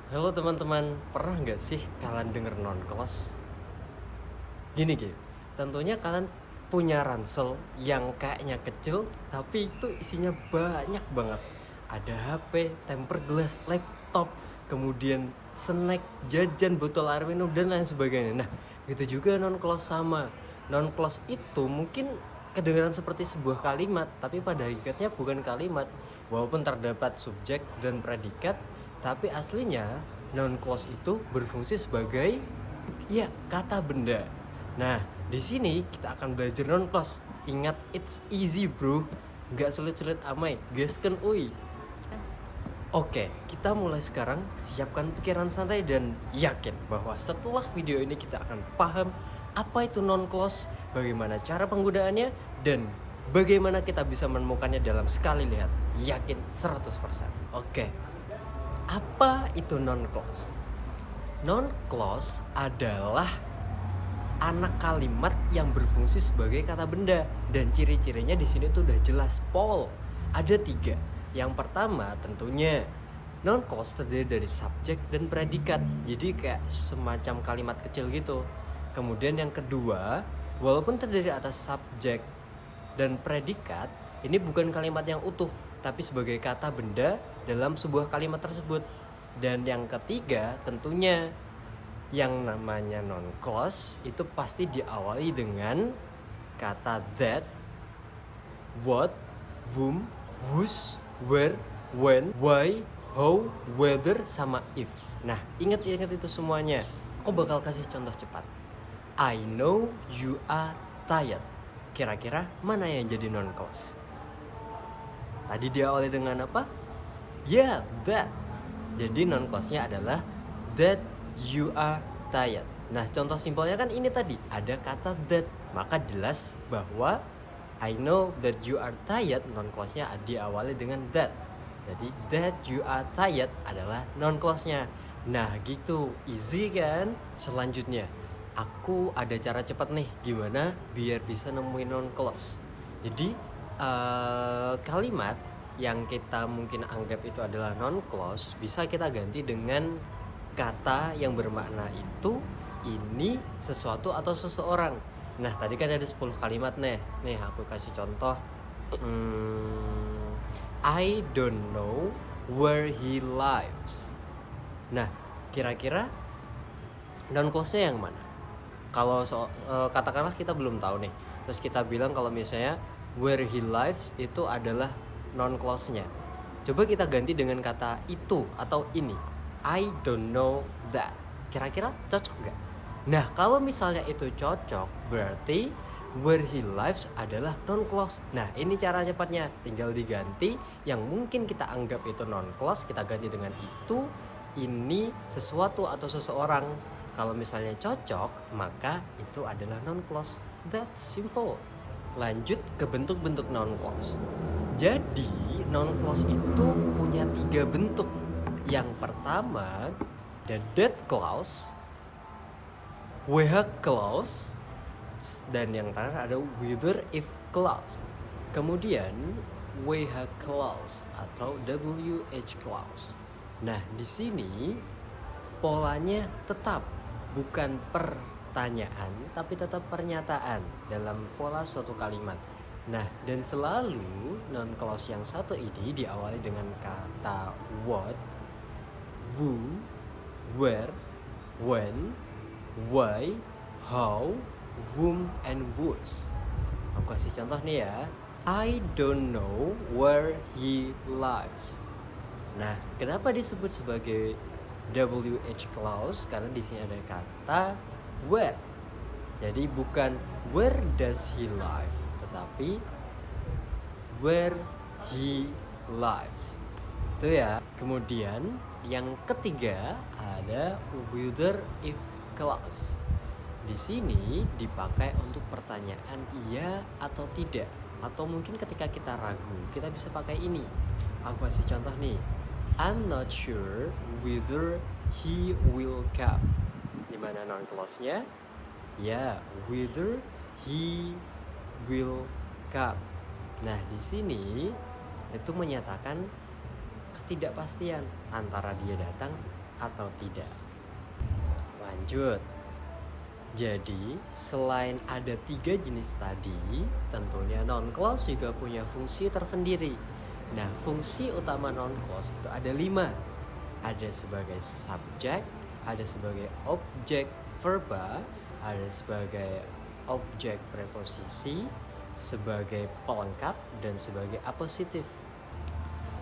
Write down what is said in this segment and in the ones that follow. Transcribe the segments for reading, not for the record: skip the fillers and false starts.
Halo teman-teman, pernah nggak sih kalian denger non-clause? Gini tentunya kalian punya ransel yang kayaknya kecil, tapi itu isinya banyak banget. Ada HP, tempered glass, laptop, kemudian snack, jajan, botol air minum, dan lain sebagainya. Nah, itu juga non-clause sama. Non-clause itu mungkin kedengaran seperti sebuah kalimat, tapi pada hakikatnya bukan kalimat. Walaupun terdapat subjek dan predikat, tapi aslinya non-clause itu berfungsi sebagai ya kata benda. Nah, di sini kita akan belajar non-clause. Ingat, it's easy bro, nggak sulit-sulit amai. Gasken ui. Oke, kita mulai sekarang. Siapkan pikiran santai dan yakin bahwa setelah video ini kita akan paham apa itu non-clause, bagaimana cara penggunaannya, dan bagaimana kita bisa menemukannya dalam sekali lihat. Yakin 100%. Oke, apa itu non-clause? Non-clause adalah anak kalimat yang berfungsi sebagai kata benda, dan ciri-cirinya di sini tuh udah jelas, Paul. Ada 3. Yang pertama tentunya non-clause terdiri dari subjek dan predikat, jadi kayak semacam kalimat kecil gitu. Kemudian yang kedua, walaupun terdiri atas subjek dan predikat, ini bukan kalimat yang utuh, tapi sebagai kata benda dalam sebuah kalimat tersebut. Dan yang ketiga tentunya yang namanya non-clause itu pasti diawali dengan kata that, what, whom, whose, where, when, why, how, whether, sama if. Nah, ingat-ingat itu semuanya. Aku bakal kasih contoh cepat. I know you are tired. Kira-kira mana yang jadi non-clause? Tadi diawali dengan apa? Ya, that. Jadi non-clause-nya adalah that you are tired. Nah, contoh simpelnya kan ini tadi, ada kata that. Maka jelas bahwa I know that you are tired, non-clause-nya diawali dengan that. Jadi that you are tired adalah non-clause-nya. Nah, gitu. Easy kan? Selanjutnya, aku ada cara cepat nih gimana biar bisa nemuin non-clause. Jadi kalimat yang kita mungkin anggap itu adalah non-clause bisa kita ganti dengan kata yang bermakna itu, ini, sesuatu atau seseorang. Nah, tadi kan ada 10 kalimat nih. Nih, aku kasih contoh. I don't know where he lives. Nah, kira-kira non-clause-nya yang mana? Kalau katakanlah kita belum tahu nih. Terus kita bilang kalau misalnya where he lives itu adalah non-clause-nya. Coba kita ganti dengan kata itu atau ini. I don't know that. Kira-kira cocok nggak? Nah, kalau misalnya itu cocok, berarti where he lives adalah non-clause. Nah, ini cara cepatnya. Tinggal diganti yang mungkin kita anggap itu non-clause, kita ganti dengan itu, ini, sesuatu atau seseorang. Kalau misalnya cocok, maka itu adalah non-clause. That's simple. Lanjut ke bentuk-bentuk non-clause. Jadi, non-clause itu punya 3 bentuk. Yang pertama, the that clause, where clause, dan yang terakhir ada whether if clause. Kemudian where clause atau WH clause. Nah, di sini polanya tetap bukan pertanyaan tapi tetap pernyataan dalam pola suatu kalimat. Nah, dan selalu non-clause yang satu ini diawali dengan kata what, who, where, when, why, how, whom, and whose. Aku kasih contoh nih ya. I don't know where he lives. Nah, kenapa disebut sebagai WH clause? Karena di sini ada kata where. Jadi bukan where does he live, tetapi where he lives. Itu ya. Kemudian yang ketiga ada whether if clause. Di sini dipakai untuk pertanyaan iya atau tidak, atau mungkin ketika kita ragu kita bisa pakai ini. Aku kasih contoh nih. I'm not sure whether he will come. Dimana non-clause-nya? Ya, whether he will come. Nah, di sini itu menyatakan ketidakpastian antara dia datang atau tidak. Lanjut. Jadi, selain ada 3 jenis tadi, tentunya non-clause juga punya fungsi tersendiri. Nah, fungsi utama non-clause itu ada 5. Ada sebagai subjek, ada sebagai objek verba, ada sebagai objek preposisi, sebagai pelengkap, dan sebagai apositif.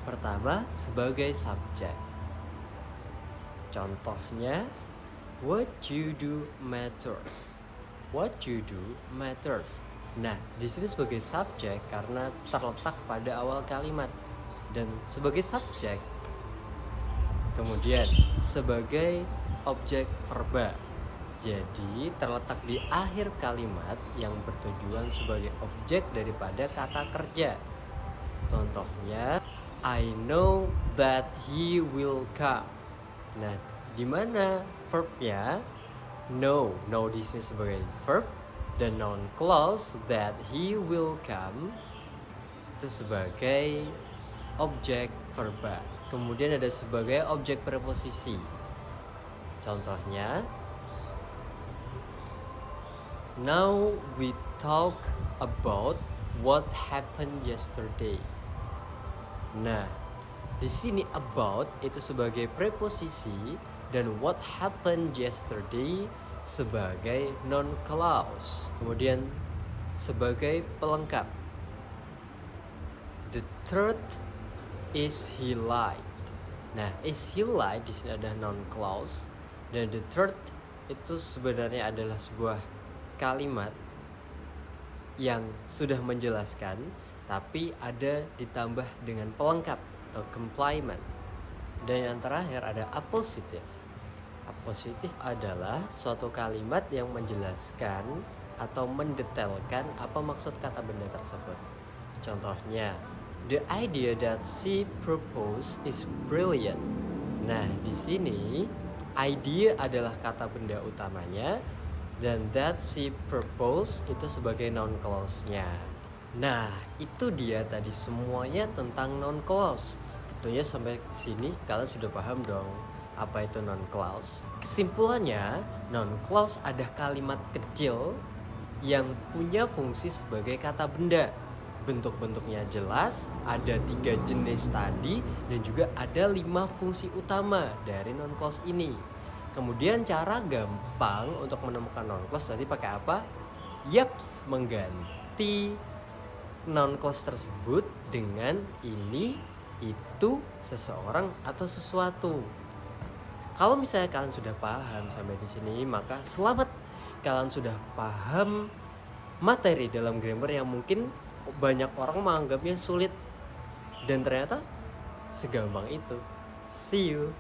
Pertama, sebagai subjek. Contohnya, what you do matters. What you do matters. Nah, di sini sebagai subjek karena terletak pada awal kalimat dan sebagai subjek. Kemudian sebagai objek verba. Jadi terletak di akhir kalimat yang bertujuan sebagai objek daripada kata kerja. Contohnya, I know that he will come. Nah, di mana verbnya know di sini sebagai verb dan noun clause that he will come itu sebagai objek verba. Kemudian ada sebagai objek preposisi. Contohnya, now we talk about what happened yesterday. Nah, di sini about itu sebagai preposisi dan what happened yesterday sebagai noun clause. Kemudian sebagai pelengkap. The third is he lied. Nah, is he lied di sini ada noun clause dan the third itu sebenarnya adalah sebuah kalimat yang sudah menjelaskan tapi ada ditambah dengan pelengkap atau complement. Dan yang terakhir ada apositif. Apositif adalah suatu kalimat yang menjelaskan atau mendetailkan apa maksud kata benda tersebut. Contohnya, the idea that she proposed is brilliant. Nah, di sini idea adalah kata benda utamanya dan that she proposed itu sebagai noun clause-nya. Nah, itu dia tadi semuanya tentang noun clause. Tentunya sampai sini kalian sudah paham dong apa itu noun clause. Kesimpulannya, noun clause ada kalimat kecil yang punya fungsi sebagai kata benda. Bentuk-bentuknya jelas, ada 3 jenis tadi dan juga ada 5 fungsi utama dari noun clause ini. Kemudian cara gampang untuk menemukan noun clause tadi pakai apa? Yaps, mengganti noun clause tersebut dengan ini, itu, seseorang atau sesuatu. Kalau misalnya kalian sudah paham sampai di sini, maka selamat, kalian sudah paham materi dalam grammar yang mungkin banyak orang menganggapnya sulit dan ternyata segampang itu. See you.